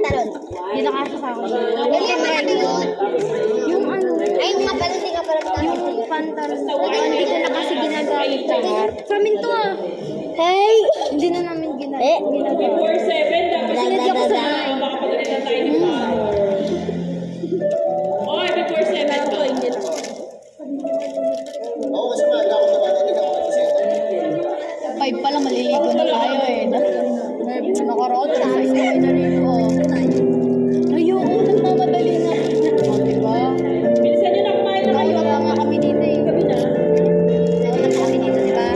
pantalon. Hindi nakasya sa akin. Yung ano? Ay, mga pala, hindi ka pala Yung pantalon. Hindi ko na kasi ginagamit lahat. Sa amin to ah. Hey! Hindi na namin ginagamit. Before 7, dapat Sinadya ko sa baka makapagalitan tayo ni Pa. Okay, before 7 to. Oo, kasi maaga ako nakatalig ako mag-isenta. 5 pa lang maliligo na tayo eh. Nakaraot sa akin na naligo. Ayoko, nagmamadali na. Diba? Bilisan nyo na kumain na kayo. Wala nga kami dito eh. Gabi na. Wala kami dito, diba?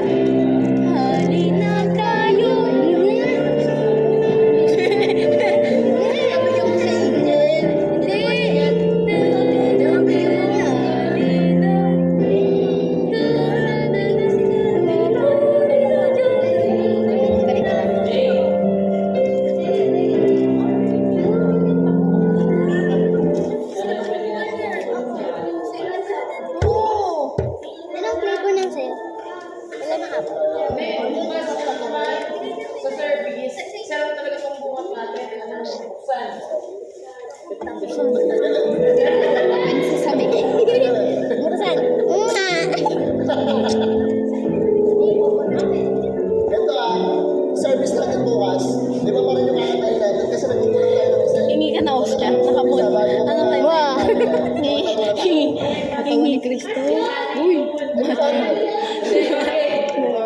Halina tayo. Anong flavor ng sayo? Wala na ako. Sa service, sarap talaga itong bukas natin. Buksan. Ano sasabihin? Buksan. Ito service natin bukas. Di ba parang yung kakatayin natin kasi nagkukulang tayo ng isa. Hingi ka na, Oscar. Nakapon. Ano kayo? Wow. Natawa ni Cristo. Uy.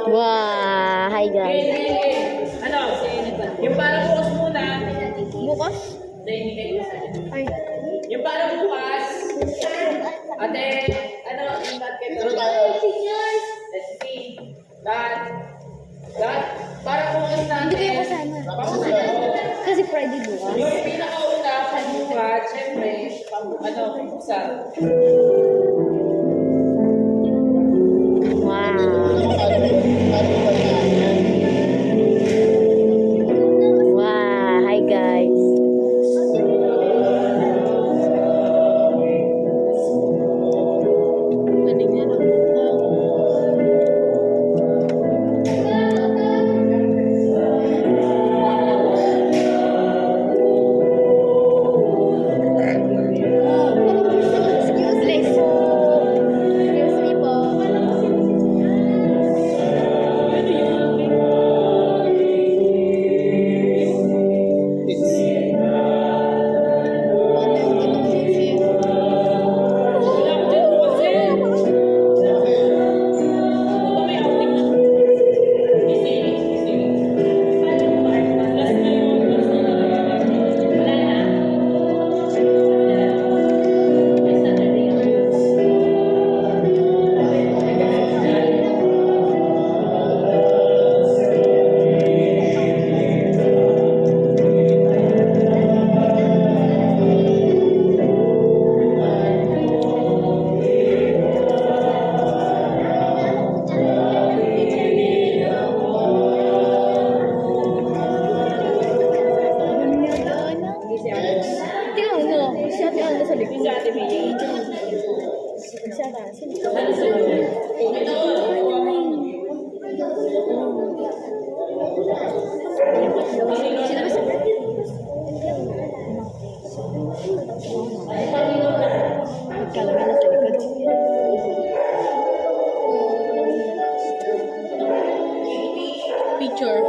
Wow. Hi guys. Ano? Yung para bukas muna. Bukas? Ay. Yung para bukas. Ate, ano? Yung dot kayo. Ano tayo? Let's see. Dot. Para bukas natin. Hindi kayo kasama. Kasi Friday bukas. Yung pinakauna sa bukas, syempre, ano, buksan. Wow. Hi guys. Excuse me po. Wala ko dyan bukas eh. May outing na. Easy. Last na yun. Wala na. May Saturday ako. Tingnan mo. Si Ate Ana sa likod. Si Ate Mia. Si Ate Ana. Ano sa Sino ba sa Magkalami na sa likod. Picture.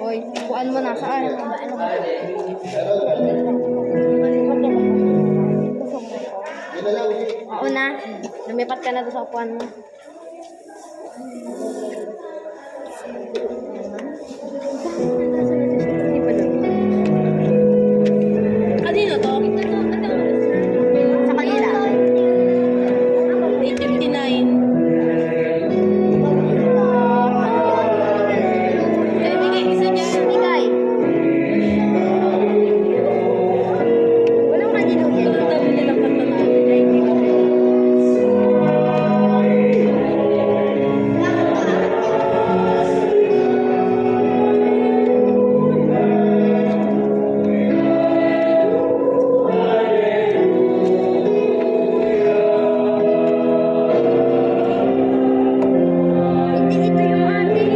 Hoy, kuan mo na saan? Yun na lang. Oo na. Lumipat ka na doon sa upuan mo. Kanino to? Sa kanila. 8:59. Bigay isa niya. Bigay. Walang kanino yan. Ang dami nilang kanta natin. Ay, hindi kami. Hindi ito yung ating.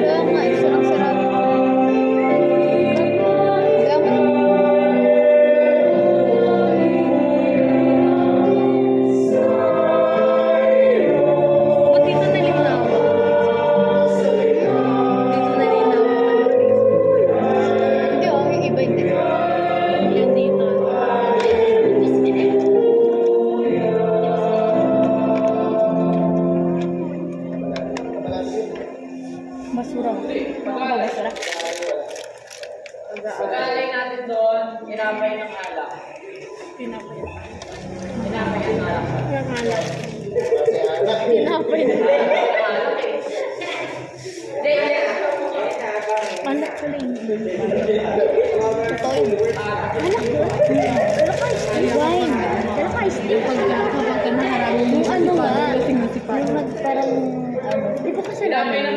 Kaya nga, isa lang sarap. Kaya nga. Ba't dito nalinaw? Dito nalinaw. Hindi, oh, yung iba hindi. Yung dito. Basura. Ano ba basura? Pag-aalay natin doon, hinapay ng alak. Pinapay. Hinapay ng alak. Yung alat. Kasi anak eh. Pinapay na. Hindi, Anak ko lang. Ito yun. Anak ko? Wine. Dala ka stick. Kapag ka naharap mo. Yung ano nga. Yung parang, di ba kasi hinapay ng